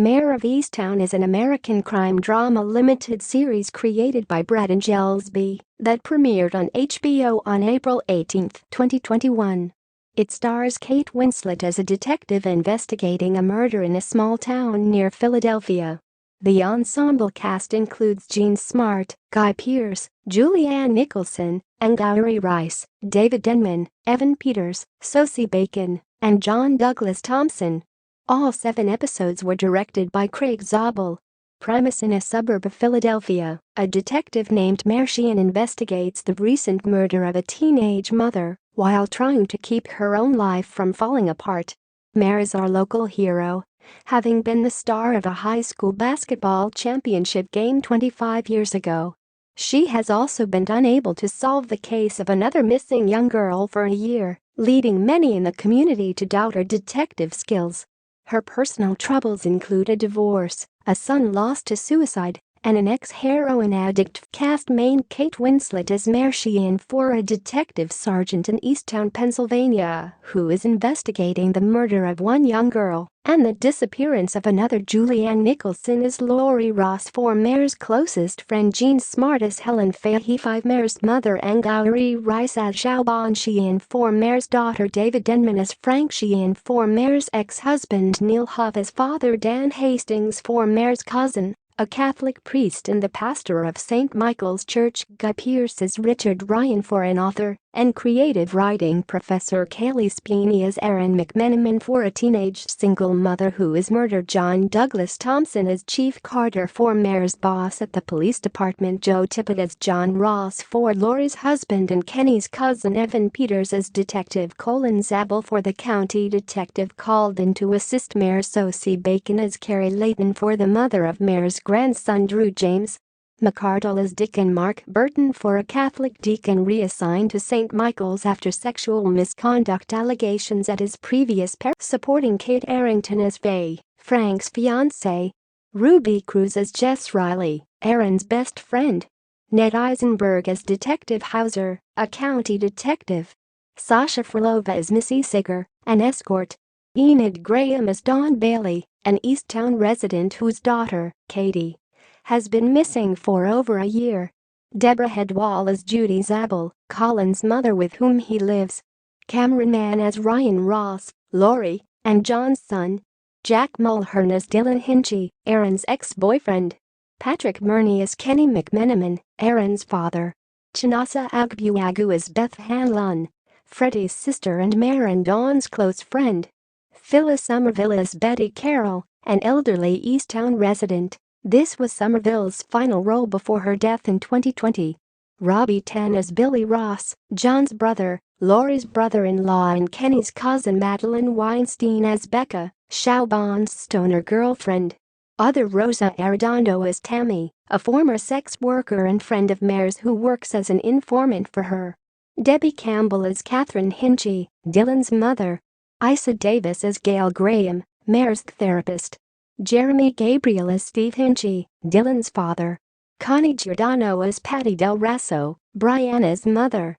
Mare of Easttown is an American crime drama limited series created by Brad Ingelsby that premiered on HBO on April 18, 2021. It stars Kate Winslet as a detective investigating a murder in a small town near Philadelphia. The ensemble cast includes Jean Smart, Guy Pearce, Julianne Nicholson, Angourie Rice, David Denman, Evan Peters, Sosie Bacon, and John Douglas Thompson. All 7 episodes were directed by Craig Zobel. Premise: in a suburb of Philadelphia, a detective named Marcian investigates the recent murder of a teenage mother while trying to keep her own life from falling apart. Mare is our local hero, having been the star of a high school basketball championship game 25 years ago. She has also been unable to solve the case of another missing young girl for a year, leading many in the community to doubt her detective skills. Her personal troubles include a divorce, a son lost to suicide, and an ex-heroin addict. Cast main Kate Winslet as Marcian for a detective sergeant in Easttown, Pennsylvania, who is investigating the murder of one young girl and the disappearance of another. Julianne Nicholson is Laurie Ross for Mare's closest friend. Jean Smart as Helen Fahey. Mare's mother. Angourie Rice as Xiaoban Xian for Mare's daughter. David Denman as Frank Xian for Mare's ex-husband. Neil Huff as father. Dan Hastings for Mare's cousin, a Catholic priest and the pastor of St. Michael's Church. Guy Pearce as Richard Ryan for an author and creative writing professor. Kaylee Spiney as Erin McMenamin for a teenage single mother who is murdered. John Douglas Thompson as Chief Carter for Mare's boss at the police department. Joe Tippett as John Ross for Laurie's husband and Kenny's cousin. Evan Peters as Detective Colin Zobel for the county detective called in to assist Mare. Sosie Bacon as Carrie Layton for the mother of Mare's grandson Drew James McCardle as Deacon Mark Burton for a Catholic deacon reassigned to St. Michael's after sexual misconduct allegations at his previous parish. Supporting Kate Arrington as Faye, Frank's fiancée. Ruby Cruz as Jess Riley, Aaron's best friend. Ned Eisenberg as Detective Hauser, a county detective. Sasha Frolova as Missy Seeger, an escort. Enid Graham as Dawn Bailey, an Easttown resident whose daughter, Katie, has been missing for over a year. Deborah Headwall as Judy Zobel, Colin's mother with whom he lives. Cameron Mann as Ryan Ross, Laurie, and John's son. Jack Mulhern as Dylan Hinchy, Aaron's ex-boyfriend. Patrick Murney as Kenny McMenamin, Aaron's father. Chinasa Agbuagu as Beth Hanlon, Freddie's sister and Mare and Dawn's close friend. Phyllis Somerville as Betty Carroll, an elderly Easttown resident. This was Somerville's final role before her death in 2020. Robbie Tan as Billy Ross, John's brother, Laurie's brother-in-law and Kenny's cousin. Madeline Weinstein as Becca, Xiaoban's stoner girlfriend. Other: Rosa Arredondo as Tammy, a former sex worker and friend of Mare's who works as an informant for her. Debbie Campbell as Catherine Hinchy, Dylan's mother. Isa Davis as Gail Graham, Mare's therapist. Jeremy Gabriel as Steve Hinchy, Dylan's father. Connie Giordano as Patty Del Rasso, Brianna's mother.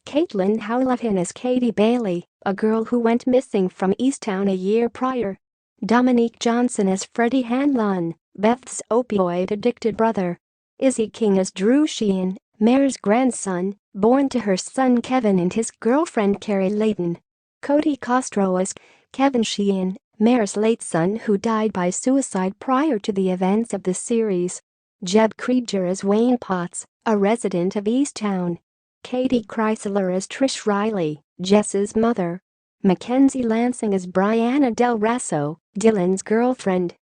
Caitlin Howlatan as Katie Bailey, a girl who went missing from Easttown a year prior. Dominique Johnson as Freddie Hanlon, Beth's opioid-addicted brother. Izzy King as Drew Sheehan, Mare's grandson, born to her son Kevin and his girlfriend Carrie Layton. Cody Castro as Kevin Sheehan, Mare's late son who died by suicide prior to the events of the series. Jeb Krieger as Wayne Potts, a resident of Easttown. Katie Chrysler as Trish Riley, Jess's mother. Mackenzie Lansing as Brianna Del Rasso, Dylan's girlfriend.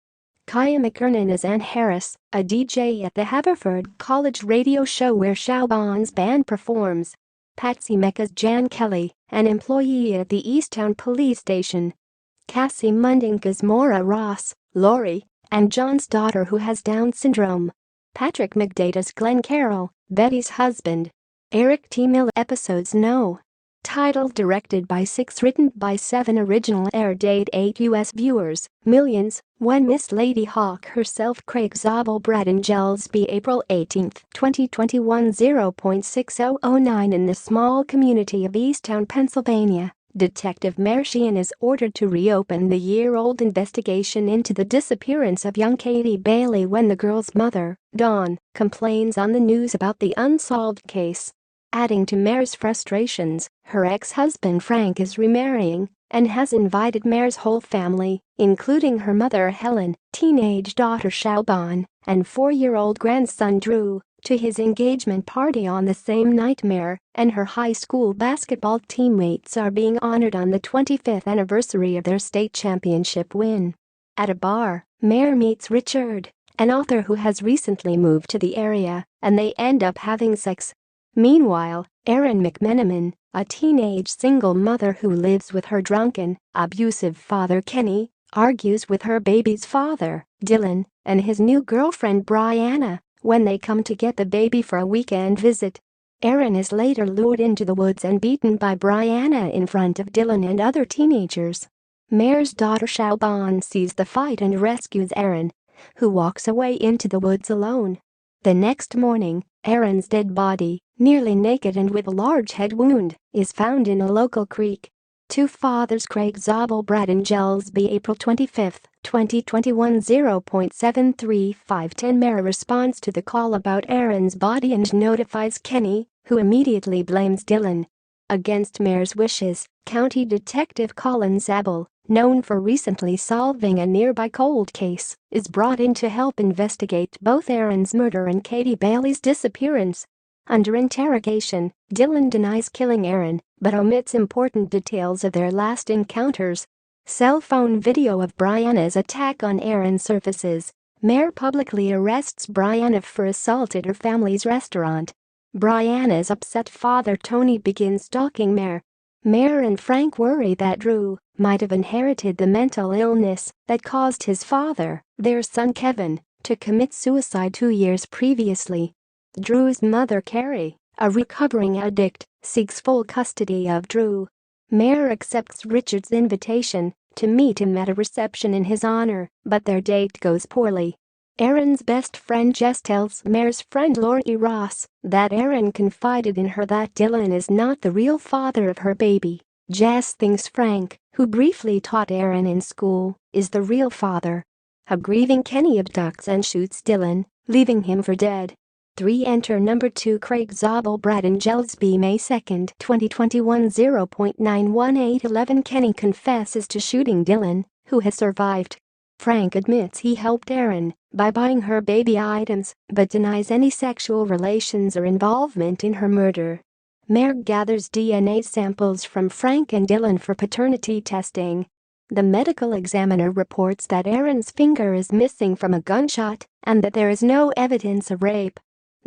Kaya McKernan as Ann Harris, a DJ at the Haverford College radio show where Xiaoban's band performs. Patsy Meck as Jan Kelly, an employee at the Easttown police station. Cassie Mundink as Maura Ross, Laurie, and John's daughter who has Down syndrome. Patrick McDade as Glenn Carroll, Betty's husband. Eric T. Miller. Episodes No. Title directed by 6, written by 7, original air date 8 US viewers, millions, when Miss Lady Hawk herself. Craig Zobel. Brad Ingelsby. April 18, 2021. 0.6009 in the small community of Easttown, Pennsylvania. Detective Mare Sheehan is ordered to reopen the year-old investigation into the disappearance of young Katie Bailey when the girl's mother, Dawn, complains on the news about the unsolved case. Adding to Mare's frustrations, her ex-husband Frank is remarrying and has invited Mare's whole family, including her mother Helen, teenage daughter Shalban, and 4-year-old grandson Drew, to his engagement party on the same night. Mare and her high school basketball teammates are being honored on the 25th anniversary of their state championship win. At a bar, Mare meets Richard, an author who has recently moved to the area, and they end up having sex. Meanwhile, Erin McMenamin, a teenage single mother who lives with her drunken, abusive father Kenny, argues with her baby's father, Dylan, and his new girlfriend Brianna when they come to get the baby for a weekend visit. Erin is later lured into the woods and beaten by Brianna in front of Dylan and other teenagers. Mare's daughter Shalban sees the fight and rescues Erin, who walks away into the woods alone. The next morning, Erin's dead body, nearly naked and with a large head wound, is found in a local creek. Two fathers Craig Zobel, Brad Ingelsby, April 25, 2021 0.73510. Mare responds to the call about Erin's body and notifies Kenny, who immediately blames Dylan. Against Mare's wishes, County Detective Colin Zobel, known for recently solving a nearby cold case, is brought in to help investigate both Erin's murder and Katie Bailey's disappearance. Under interrogation, Dylan denies killing Erin, but omits important details of their last encounters. Cell phone video of Brianna's attack on Erin surfaces. Mare publicly arrests Brianna for assault at her family's restaurant. Brianna's upset father Tony begins stalking Mare. Mare and Frank worry that Drew might have inherited the mental illness that caused his father, their son Kevin, to commit suicide 2 years previously. Drew's mother Carrie, a recovering addict, seeks full custody of Drew. Mare accepts Richard's invitation to meet him at a reception in his honor, but their date goes poorly. Erin's best friend Jess tells Mare's friend Lori Ross that Erin confided in her that Dylan is not the real father of her baby. Jess thinks Frank, who briefly taught Erin in school, is the real father. A grieving Kenny abducts and shoots Dylan, leaving him for dead. 3. Enter number 2 Craig Zobel, Brad Ingelsby, May 2, 2021 0.91811. Kenny confesses to shooting Dylan, who has survived. Frank admits he helped Erin by buying her baby items but denies any sexual relations or involvement in her murder. Mare gathers DNA samples from Frank and Dylan for paternity testing. The medical examiner reports that Erin's finger is missing from a gunshot and that there is no evidence of rape.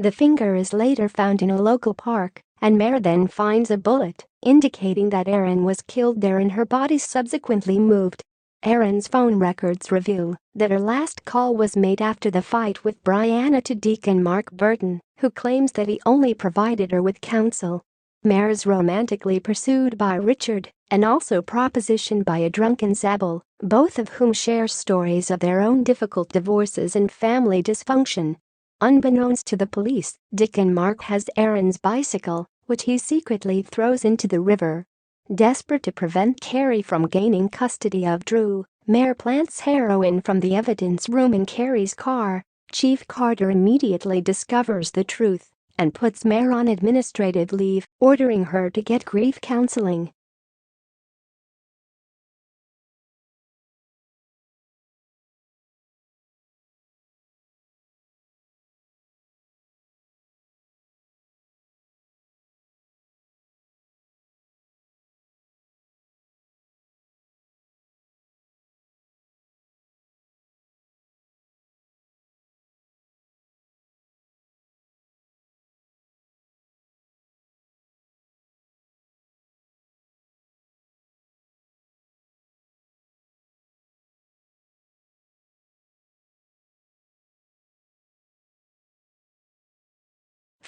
The finger is later found in a local park, and Mare then finds a bullet, indicating that Erin was killed there and her body subsequently moved. Erin's phone records reveal that her last call was made after the fight with Brianna to Deacon Mark Burton, who claims that he only provided her with counsel. Mare is romantically pursued by Richard and also propositioned by a drunken Zobel, both of whom share stories of their own difficult divorces and family dysfunction. Unbeknownst to the police, Deacon Mark has Erin's bicycle, which he secretly throws into the river. Desperate to prevent Carrie from gaining custody of Drew, Mare plants heroin from the evidence room in Carrie's car. Chief Carter immediately discovers the truth and puts Mare on administrative leave, ordering her to get grief counseling.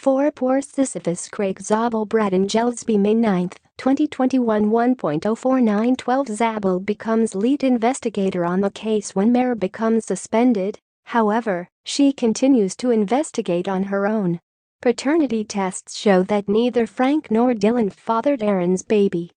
For Poor Sisyphus, Craig Zobel, Brad Ingelsby, May 9, 2021 1.04912. Zobel becomes lead investigator on the case when Mare becomes suspended. However, she continues to investigate on her own. Paternity tests show that neither Frank nor Dylan fathered Erin's baby.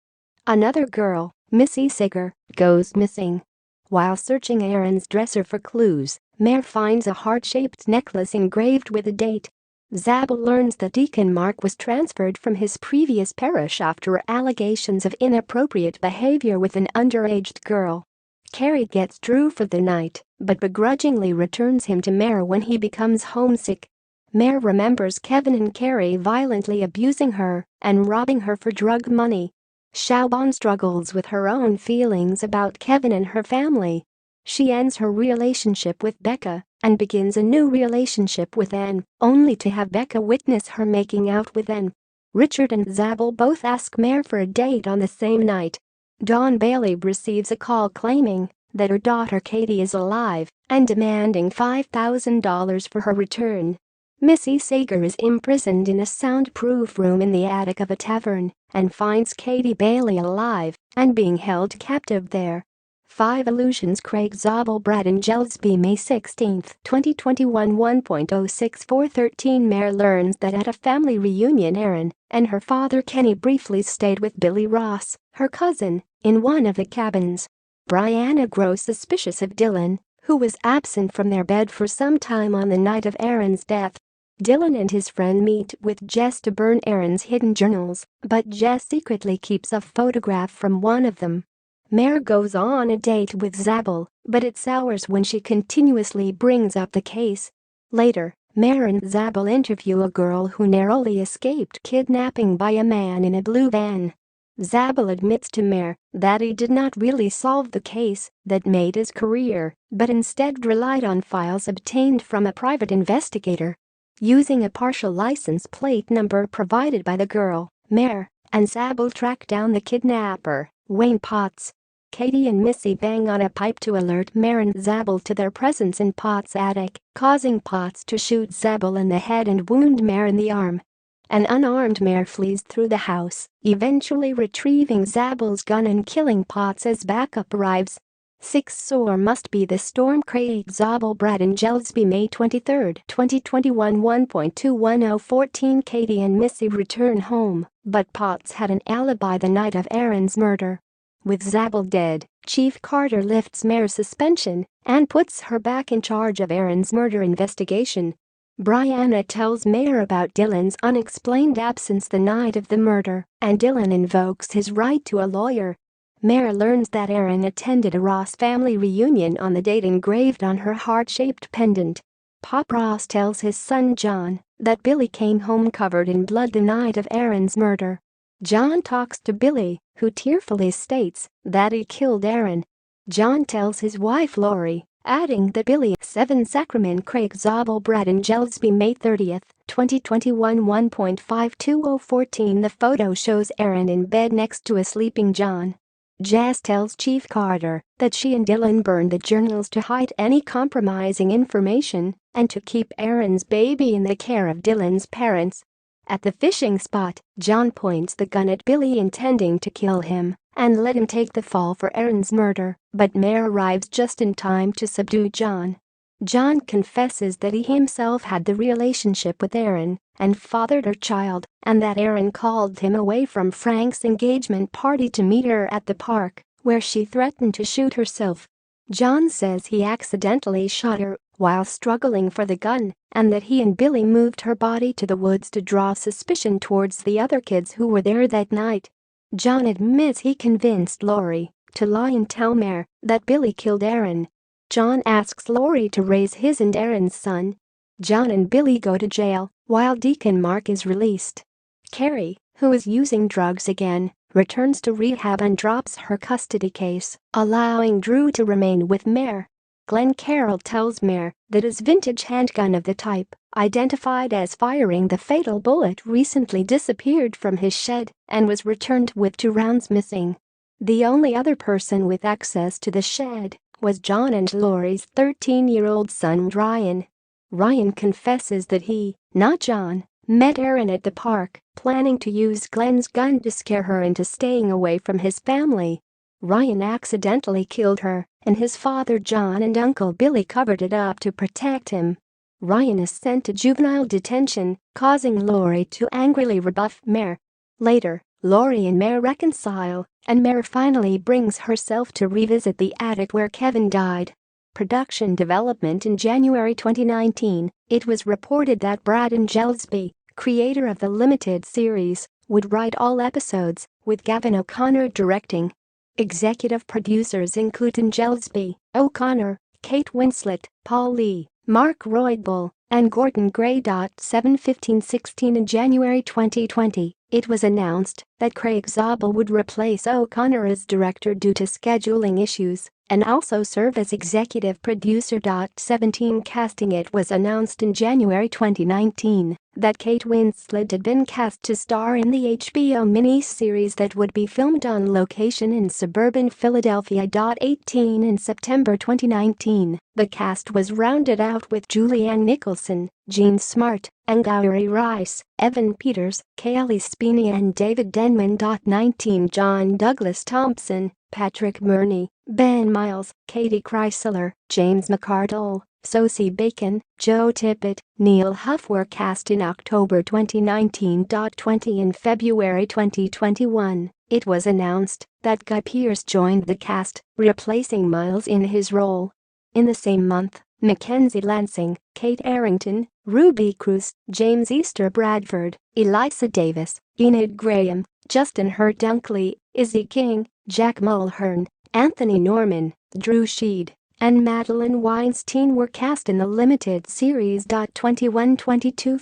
Another girl, Missy Sager, goes missing. While searching Aaron's dresser for clues, Mare finds a heart-shaped necklace engraved with a date. Zobel learns that Deacon Mark was transferred from his previous parish after allegations of inappropriate behavior with an underage girl. Carrie gets Drew for the night, but begrudgingly returns him to Mare when he becomes homesick. Mare remembers Kevin and Carrie violently abusing her and robbing her for drug money. Siobhan struggles with her own feelings about Kevin and her family. She ends her relationship with Becca and begins a new relationship with Anne, only to have Becca witness her making out with Anne. Richard and Zobel both ask Mare for a date on the same night. Dawn Bailey receives a call claiming that her daughter Katie is alive and demanding $5,000 for her return. Missy Sager is imprisoned in a soundproof room in the attic of a tavern and finds Katie Bailey alive and being held captive there. 5 Illusions. Craig Zobel, Brad Ingelsby, May 16, 2021. 1.06413. Mare learns that at a family reunion Aaron and her father Kenny briefly stayed with Billy Ross, her cousin, in one of the cabins. Brianna grows suspicious of Dylan, who was absent from their bed for some time on the night of Aaron's death. Dylan and his friend meet with Jess to burn Aaron's hidden journals, but Jess secretly keeps a photograph from one of them. Mare goes on a date with Zobel, but it sours when she continuously brings up the case. Later, Mare and Zobel interview a girl who narrowly escaped kidnapping by a man in a blue van. Zobel admits to Mare that he did not really solve the case that made his career, but instead relied on files obtained from a private investigator. Using a partial license plate number provided by the girl, Mare and Zobel track down the kidnapper, Wayne Potts. Katie and Missy bang on a pipe to alert Mare and Zobel to their presence in Potts' attic, causing Potts to shoot Zobel in the head and wound Mare in the arm. An unarmed Mare flees through the house, eventually retrieving Zobel's gun and killing Potts as backup arrives. 6 Sore must be the storm. Craig Zobel, Brad Ingelsby, May 23, 2021. 1.21014. Katie and Missy return home, but Potts had an alibi the night of Aaron's murder. With Zobel dead, Chief Carter lifts Mare's suspension and puts her back in charge of Aaron's murder investigation. Brianna tells Mare about Dylan's unexplained absence the night of the murder, and Dylan invokes his right to a lawyer. Mare learns that Aaron attended a Ross family reunion on the date engraved on her heart-shaped pendant. Pop Ross tells his son John that Billy came home covered in blood the night of Aaron's murder. John talks to Billy, who tearfully states that he killed Aaron. John tells his wife Lori, adding that Billy 7 Sacrament. Craig Zobel, Brad Ingelsby, May 30, 2021. 1.52014. The photo shows Aaron in bed next to a sleeping John. Jess tells Chief Carter that she and Dylan burned the journals to hide any compromising information and to keep Aaron's baby in the care of Dylan's parents. At the fishing spot, John points the gun at Billy intending to kill him and let him take the fall for Aaron's murder, but Mare arrives just in time to subdue John. John confesses that he himself had the relationship with Aaron and fathered her child, and that Aaron called him away from Frank's engagement party to meet her at the park, where she threatened to shoot herself. John says he accidentally shot her while struggling for the gun, and that he and Billy moved her body to the woods to draw suspicion towards the other kids who were there that night. John admits he convinced Lori to lie and tell Mare that Billy killed Aaron. John asks Lori to raise his and Aaron's son. John and Billy go to jail, while Deacon Mark is released. Carrie, who is using drugs again, returns to rehab and drops her custody case, allowing Drew to remain with Mare. Glenn Carroll tells Mare that his vintage handgun of the type identified as firing the fatal bullet recently disappeared from his shed and was returned with 2 rounds missing. The only other person with access to the shed was John and Lori's 13-year-old son Ryan. Ryan confesses that he, not John, met Aaron at the park, planning to use Glenn's gun to scare her into staying away from his family. Ryan accidentally killed her, and his father John and Uncle Billy covered it up to protect him. Ryan is sent to juvenile detention, causing Lori to angrily rebuff Mare. Later, Laurie and Mare reconcile, and Mare finally brings herself to revisit the attic where Kevin died. Production development in January 2019, it was reported that Brad Ingelsby, creator of the limited series, would write all episodes, with Gavin O'Connor directing. Executive producers include Ingelsby, O'Connor, Kate Winslet, Paul Lee, Mark Roydbull, and Gordon Gray. 7/15/16 In January 2020, it was announced that Craig Zobel would replace O'Connor as director due to scheduling issues and also serve as executive producer. 17 Casting It was announced in January 2019 that Kate Winslet had been cast to star in the HBO miniseries that would be filmed on location in suburban Philadelphia. 18 In September 2019, the cast was rounded out with Julianne Nicholson, Jean Smart, Angourie Rice, Evan Peters, Kaylee Spini and David Denman. 19 John Douglas Thompson, Patrick Murney, Ben Miles, Katie Chrysler, James McArdle, Sosie Bacon, Joe Tippett, Neil Huff were cast in October 2019. 20 In February 2021, it was announced that Guy Pearce joined the cast, replacing Miles in his role. In the same month, Mackenzie Lansing, Kate Arrington, Ruby Cruz, James Easter Bradford, Elisa Davis, Enid Graham, Justin Hurt Dunkley, Izzy King, Jack Mulhern, Anthony Norman, Drew Sheed, and Madeline Weinstein were cast in the limited series. 21-22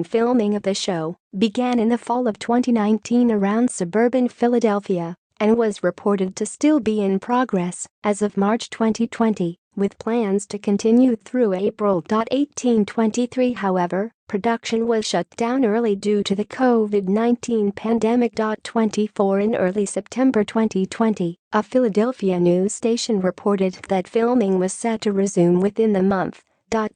Filming of the show began in the fall of 2019 around suburban Philadelphia and was reported to still be in progress as of March 2020, with plans to continue through April. 18-23 However, production was shut down early due to the COVID-19 pandemic. 24 In early September 2020, a Philadelphia news station reported that filming was set to resume within the month.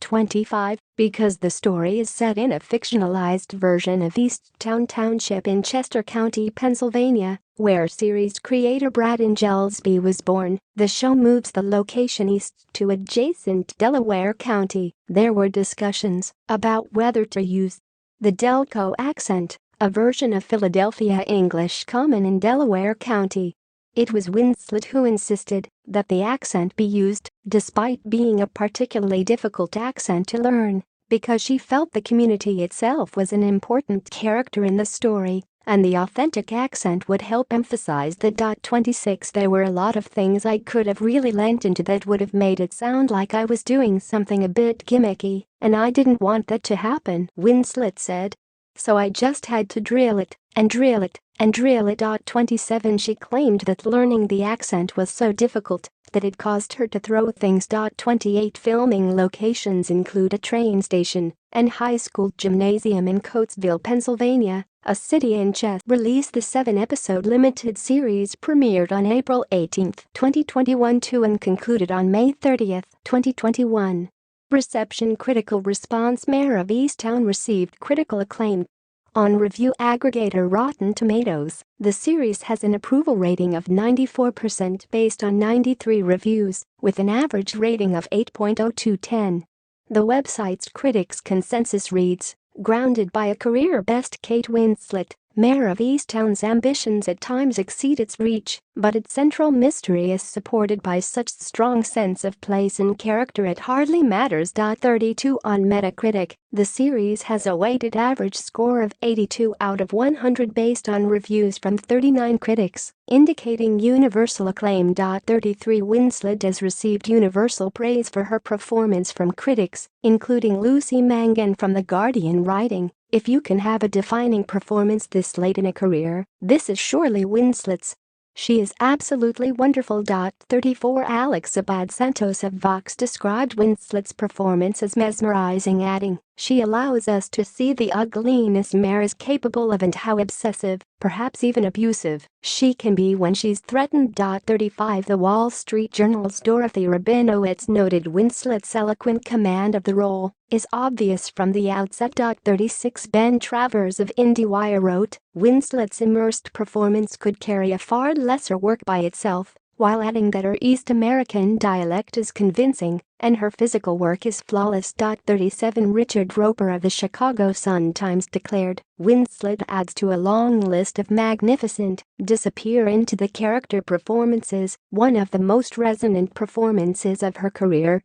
25 Because the story is set in a fictionalized version of Easttown Township in Chester County, Pennsylvania, where series creator Brad Ingelsby was born, the show moves the location east to adjacent Delaware County. There were discussions about whether to use the Delco accent, a version of Philadelphia English common in Delaware County. It was Winslet who insisted that the accent be used, despite being a particularly difficult accent to learn, because she felt the community itself was an important character in the story, and the authentic accent would help emphasize the. 26 There were a lot of things I could have really lent into that would have made it sound like I was doing something a bit gimmicky, and I didn't want that to happen, Winslet said. So I just had to drill it, and drill it, and drill it. 27 She claimed that learning the accent was so difficult that it caused her to throw things. 28 Filming locations include a train station and high school gymnasium in Coatesville, Pennsylvania, a city in Chester. Release The 7-episode limited series premiered on April 18, 2021 and concluded on May 30, 2021. Reception Critical response Mare of Easttown received critical acclaim. On review aggregator Rotten Tomatoes, the series has an approval rating of 94% based on 93 reviews, with an average rating of 8.02/10. The website's critics' consensus reads, grounded by a career best Kate Winslet, Mare of Easttown's ambitions at times exceed its reach, but its central mystery is supported by such strong sense of place and character it hardly matters. 32 On Metacritic, the series has a weighted average score of 82 out of 100 based on reviews from 39 critics, indicating universal acclaim. 33 Winslet has received universal praise for her performance from critics, including Lucy Mangan from The Guardian writing, "If you can have a defining performance this late in a career, this is surely Winslet's. She is absolutely wonderful." 34 Alex Abad-Santos of Vox described Winslet's performance as mesmerizing, adding, "She allows us to see the ugliness Mare is capable of and how obsessive, perhaps even abusive, she can be when she's threatened." 35 The Wall Street Journal's Dorothy Rabinowitz noted Winslet's eloquent command of the role is obvious from the outset. 36 Ben Travers of IndieWire wrote, "Winslet's immersed performance could carry a far lesser work by itself, while adding that her East American dialect is convincing and her physical work is flawless. 37 Richard Roper of the Chicago Sun-Times declared, Winslet adds to a long list of magnificent, disappear into the character performances, one of the most resonant performances of her career.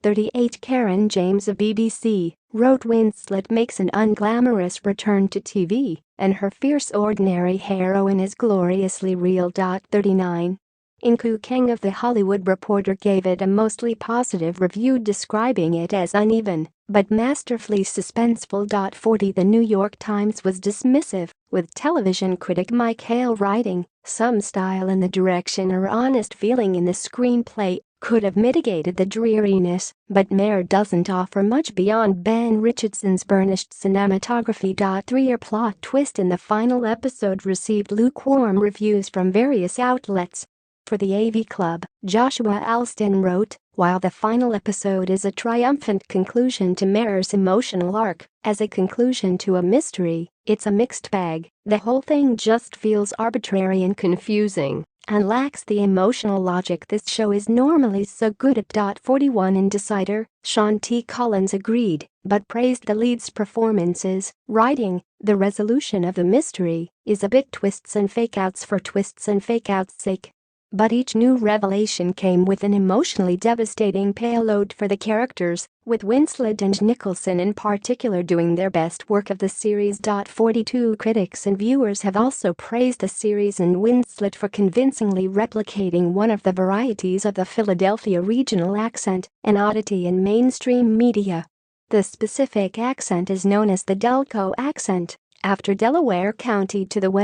38 Karen James of BBC wrote Winslet makes an unglamorous return to TV, and her fierce ordinary heroine is gloriously real. 39 Inku Kang of The Hollywood Reporter gave it a mostly positive review, describing it as uneven but masterfully suspenseful. 40 The New York Times was dismissive, with television critic Mike Hale writing, some style in the direction or honest feeling in the screenplay could have mitigated the dreariness, but Mare doesn't offer much beyond Ben Richardson's burnished cinematography. 3 A plot twist in the final episode received lukewarm reviews from various outlets. For the AV Club, Joshua Alston wrote, while the final episode is a triumphant conclusion to Mare's emotional arc, as a conclusion to a mystery, it's a mixed bag. The whole thing just feels arbitrary and confusing and lacks the emotional logic this show is normally so good at. 41 Indecider, Sean T. Collins agreed, but praised the lead's performances, writing, the resolution of the mystery is a bit twists and fake-outs for twists and fake-outs' sake. But each new revelation came with an emotionally devastating payload for the characters, with Winslet and Nicholson in particular doing their best work of the series. 42 Critics and viewers have also praised the series and Winslet for convincingly replicating one of the varieties of the Philadelphia regional accent, an oddity in mainstream media. The specific accent is known as the Delco accent, after Delaware County to the west.